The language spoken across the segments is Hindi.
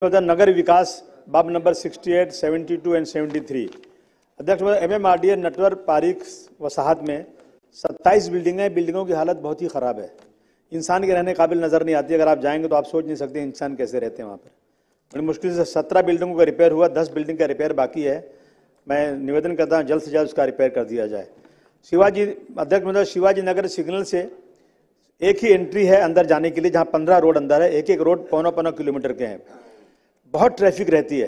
नगर विकास बाब नंबर 68, 72 एंड 73। अध्यक्ष MMRDA नटवर पारिक वसाहत में 27 बिल्डिंगों की हालत बहुत ही ख़राब है। इंसान के रहने काबिल नज़र नहीं आती। अगर आप जाएंगे तो आप सोच नहीं सकते इंसान कैसे रहते हैं वहाँ पर। बड़ी मुश्किल से 17 बिल्डिंगों का रिपेयर हुआ, 10 बिल्डिंग का रिपेयर बाकी है। मैं निवेदन करता हूँ जल्द से जल्द उसका रिपेयर कर दिया जाए। शिवाजी नगर सिग्नल से एक ही एंट्री है अंदर जाने के लिए, जहाँ 15 रोड अंदर है। एक एक रोड पौना किलोमीटर के हैं। बहुत ट्रैफिक रहती है।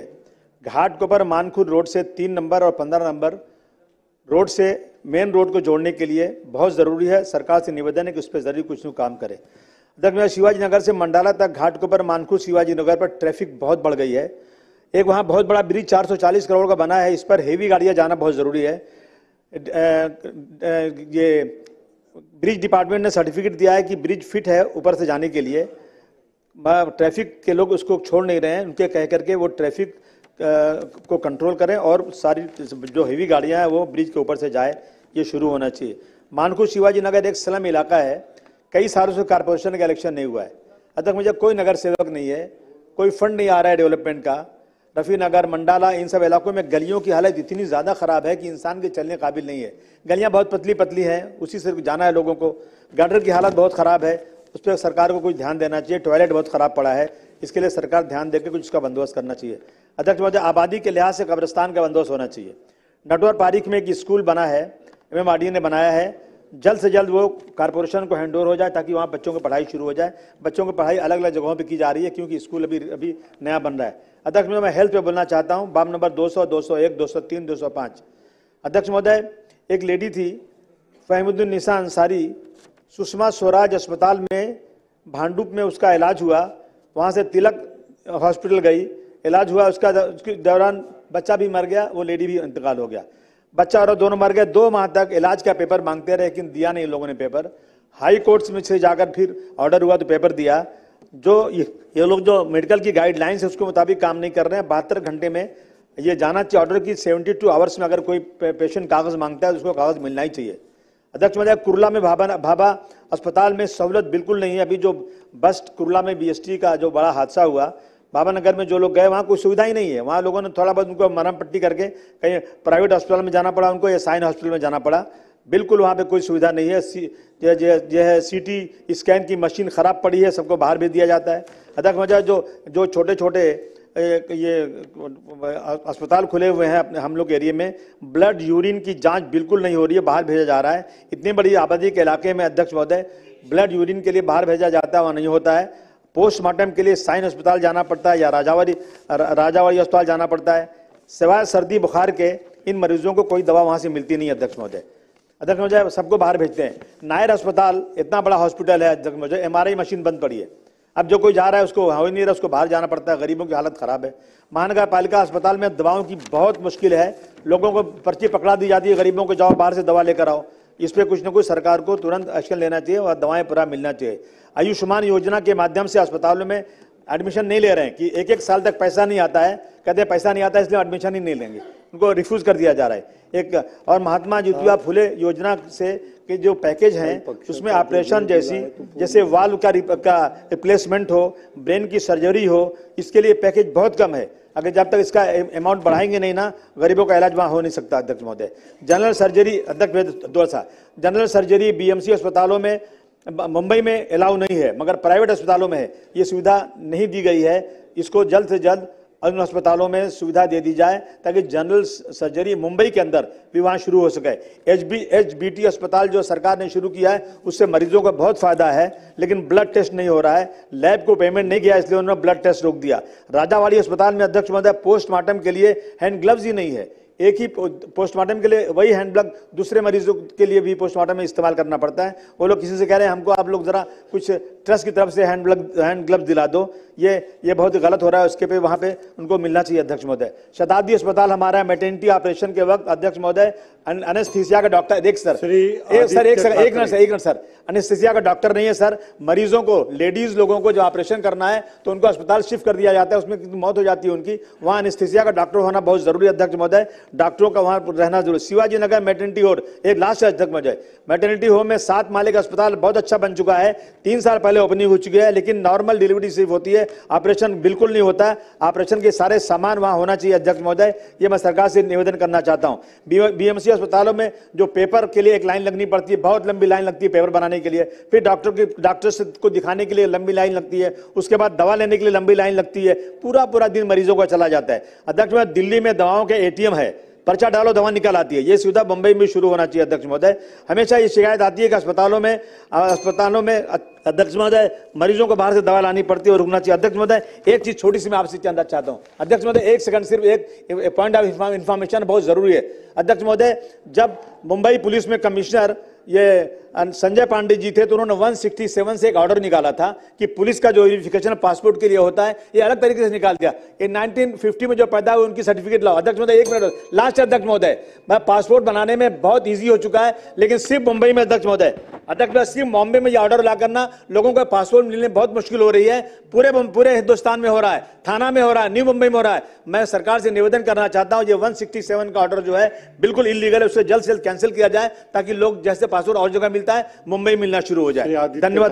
घाट के ऊपर मानखुर रोड से 3 नंबर और 15 नंबर रोड से मेन रोड को जोड़ने के लिए बहुत ज़रूरी है। सरकार से निवेदन है कि उस पर जरूर कुछ न काम करे। अध्यक्ष, शिवाजी नगर से मंडाला तक घाट के ऊपर मानखुर शिवाजी नगर पर ट्रैफिक बहुत बढ़ गई है। एक वहाँ बहुत बड़ा ब्रिज 440 करोड़ का बना है, इस पर हेवी गाड़ियाँ जाना बहुत ज़रूरी है। ये ब्रिज डिपार्टमेंट ने सर्टिफिकेट दिया है कि ब्रिज फिट है ऊपर से जाने के लिए। ट्रैफिक के लोग उसको छोड़ नहीं रहे हैं। उनके कह करके वो ट्रैफिक को कंट्रोल करें और सारी जो हेवी गाड़ियां हैं वो ब्रिज के ऊपर से जाए, ये शुरू होना चाहिए। मानखुर शिवाजी नगर एक स्लम इलाका है। कई सालों से कारपोरेशन का इलेक्शन नहीं हुआ है। अब तक मुझे कोई नगर सेवक नहीं है, कोई फंड नहीं आ रहा है डेवलपमेंट का। रफ़ी नगर, मंडाला, इन सब इलाकों में गलियों की हालत इतनी ज़्यादा ख़राब है कि इंसान के चलने काबिल नहीं है। गलियाँ बहुत पतली पतली हैं, उसी से जाना है लोगों को। गटर की हालत बहुत ख़राब है, उस पर सरकार को कुछ ध्यान देना चाहिए। टॉयलेट बहुत ख़राब पड़ा है, इसके लिए सरकार ध्यान देकर कुछ उसका बंदोबस्त करना चाहिए। अध्यक्ष महोदय, आबादी के लिहाज से कब्रिस्तान का बंदोबस्त होना चाहिए। नटवर पारिक में एक स्कूल बना है, MMRDA ने बनाया है। जल्द से जल्द वो कारपोरेशन को हैंड ओवर हो जाए ताकि वहाँ बच्चों की पढ़ाई शुरू हो जाए। बच्चों की पढ़ाई अलग अलग जगहों पर की जा रही है क्योंकि स्कूल अभी नया बन रहा है। अध्यक्ष महोदय, मैं हेल्थ पे बोलना चाहता हूँ। बाब नंबर 200, 201, 203, 205। अध्यक्ष महोदय, एक लेडी थी फहीमुद्दीन अंसारी, सुषमा स्वराज अस्पताल में भांडुप में उसका इलाज हुआ। वहाँ से तिलक हॉस्पिटल गई, इलाज हुआ। उसके दौरान बच्चा भी मर गया, वो लेडी भी इंतकाल हो गया। बच्चा और दोनों मर गए। 2 माह तक इलाज का पेपर मांगते रहे लेकिन दिया नहीं इन लोगों ने पेपर। हाई कोर्ट्स में से जाकर फिर ऑर्डर हुआ तो पेपर दिया। जो ये लोग जो मेडिकल की गाइडलाइंस है उसके मुताबिक काम नहीं कर रहे हैं। 72 घंटे में ये जाना चाहिए ऑर्डर की 72 आवर्स में अगर कोई पेशेंट कागज़ मांगता है तो उसको कागज़ मिलना ही चाहिए। अध्यक्ष महोदय, कुर्ला में भाभा अस्पताल में सहूलत बिल्कुल नहीं है। अभी जो बस कुर्ला में BST का जो बड़ा हादसा हुआ, बाबा नगर में जो लोग गए वहाँ कोई सुविधा ही नहीं है। वहाँ लोगों ने थोड़ा बहुत उनको मरहम पट्टी करके कहीं प्राइवेट अस्पताल में जाना पड़ा उनको, या साइन हॉस्पिटल में जाना पड़ा। बिल्कुल वहाँ पे कोई सुविधा नहीं है। CT स्कैन की मशीन ख़राब पड़ी है, सबको बाहर भेज दिया जाता है। अध्यक्ष महोदय, जो छोटे छोटे ये अस्पताल खुले हुए हैं अपने हम लोग एरिया में, ब्लड यूरिन की जांच बिल्कुल नहीं हो रही है, बाहर भेजा जा रहा है। इतनी बड़ी आबादी के इलाके में अध्यक्ष महोदय ब्लड यूरिन के लिए बाहर भेजा जाता है, वहाँ नहीं होता है। पोस्टमार्टम के लिए साइन अस्पताल जाना पड़ता है या राजावाड़ी अस्पताल जाना पड़ता है। सिवाय सर्दी बुखार के इन मरीजों को कोई दवा वहाँ से मिलती नहीं है। अध्यक्ष महोदय, सबको बाहर भेजते हैं। नायर अस्पताल इतना बड़ा हॉस्पिटल है अध्यक्ष महोदय, MRI मशीन बंद पड़ी है। अब जो कोई जा रहा है उसको हो ही नहीं रहा, उसको बाहर जाना पड़ता है। गरीबों की हालत ख़राब है। महानगर पालिका अस्पताल में दवाओं की बहुत मुश्किल है। लोगों को पर्ची पकड़ा दी जाती है, गरीबों को जाओ बाहर से दवा लेकर आओ। इस पर कुछ न कुछ सरकार को तुरंत एक्शन लेना चाहिए और दवाएं पूरा मिलना चाहिए। आयुष्मान योजना के माध्यम से अस्पतालों में एडमिशन नहीं ले रहे हैं कि एक साल तक पैसा नहीं आता है, कहते हैं पैसा नहीं आता है इसलिए एडमिशन ही नहीं लेंगे, उनको रिफ्यूज़ कर दिया जा रहा है। और महात्मा ज्योतिबा फुले योजना से के जो पैकेज हैं उसमें ऑपरेशन जैसे वाल्व का रिप्लेसमेंट हो, ब्रेन की सर्जरी हो, इसके लिए पैकेज बहुत कम है। अगर जब तक इसका अमाउंट बढ़ाएंगे नहीं ना, गरीबों का इलाज वहाँ हो नहीं सकता। अध्यक्ष महोदय, general surgery general surgery BMC अस्पतालों में मुंबई में अलाउ नहीं है मगर प्राइवेट अस्पतालों में है। ये सुविधा नहीं दी गई है। इसको जल्द से जल्द उन अस्पतालों में सुविधा दे दी जाए ताकि जनरल सर्जरी मुंबई के अंदर भी वहाँ शुरू हो सके। HBT अस्पताल जो सरकार ने शुरू किया है उससे मरीजों को बहुत फायदा है, लेकिन ब्लड टेस्ट नहीं हो रहा है। लैब को पेमेंट नहीं किया इसलिए उन्होंने ब्लड टेस्ट रोक दिया। राजावाड़ी अस्पताल में अध्यक्ष महोदय पोस्टमार्टम के लिए हैंड ग्लव्स ही नहीं है। एक ही पोस्टमार्टम के लिए वही हैंड ग्लव दूसरे मरीजों के लिए भी पोस्टमार्टम में इस्तेमाल करना पड़ता है। वो लोग किसी से कह रहे हैं हमको आप लोग जरा कुछ ट्रस्ट की तरफ से हैंड ग्लव दिला दो, ये बहुत ही गलत हो रहा है। उसके पे वहाँ पे उनको मिलना चाहिए। अध्यक्ष महोदय, शताब्दी अस्पताल हमारा मैटरनिटी ऑपरेशन के वक्त अध्यक्ष महोदय अनेस्थीसिया का डॉक्टर देख सर, एक मिनट सर, अनेस्थीसिया का डॉक्टर नहीं है सर। मरीजों को, लेडीज लोगों को जो ऑपरेशन करना है तो उनको अस्पताल शिफ्ट कर दिया जाता है, उसमें मौत हो जाती है उनकी, वहां अनेस्थीसिया का डॉक्टर होना बहुत जरूरी है अध्यक्ष महोदय। डॉक्टरों का वहां रहना जरूरी। शिवाजी नगर मैटरनिटी होम, एक लास्ट अध्यक्ष महोदय, मैटरनिटी होम में 7 माले का अस्पताल बहुत अच्छा बन चुका है, 3 साल पहले ओपनिंग हो चुकी है, लेकिन नॉर्मल डिलीवरी सिर्फ होती है, ऑपरेशन बिल्कुल नहीं होता। ऑपरेशन के सारे सामान वहां होना चाहिए अध्यक्ष महोदय, ये मैं सरकार से निवेदन करना चाहता हूं। बीएमसी अस्पतालों में जो पेपर के लिए एक लाइन लगनी पड़ती है, बहुत लंबी लाइन लगती है पेपर बनाने के लिए, फिर डॉक्टर को दिखाने के लिए लंबी लाइन लगती है, उसके बाद दवा लेने के लिए लंबी लाइन लगती है, पूरा दिन मरीजों का चला जाता है अध्यक्ष महोदय। दिल्ली में दवाओं के एटीएम है, पर्चा डालो दवा निकल आती है, ये सुविधा मुंबई में शुरू होना चाहिए अध्यक्ष महोदय। हमेशा ये शिकायत आती है कि अस्पतालों में अध्यक्ष महोदय मरीजों को बाहर से दवा लानी पड़ती है और रुकना चाहिए। अध्यक्ष महोदय एक चीज छोटी सी मैं आपसे जानना चाहता हूं अध्यक्ष महोदय, एक सेकंड, सिर्फ एक पॉइंट ऑफ इंफॉर्मेशन बहुत जरूरी है अध्यक्ष महोदय। जब मुंबई पुलिस में कमिश्नर ये संजय पांडे जी थे तो उन्होंने 167 से एक ऑर्डर निकाला था कि पुलिस का जो वेरिफिकेशन पासपोर्ट के लिए होता है ये अलग तरीके से निकाल दिया। ये 1950 में जो पैदा हुए उनकी सर्टिफिकेट लाओ अध्यक्ष महोदय। 1 मिनट लास्ट अध्यक्ष महोदय, मैं पासपोर्ट बनाने में बहुत इजी हो चुका है, लेकिन सिर्फ मुंबई में अध्यक्ष महोदय, सिर्फ बॉम्बे में ये ऑर्डर ला करना लोगों को पासपोर्ट मिलने बहुत मुश्किल हो रही है। पूरे हिंदुस्तान में हो रहा है, थाना में हो रहा है, न्यू मुंबई में हो रहा है। मैं सरकार से निवेदन करना चाहता हूं ये 167 का ऑर्डर जो है बिल्कुल इलीगल है, उससे जल्द से जल्द कैंसिल किया जाए ताकि लोग जैसे पासपोर्ट और जगह मिलता है मुंबई मिलना शुरू हो जाए। धन्यवाद।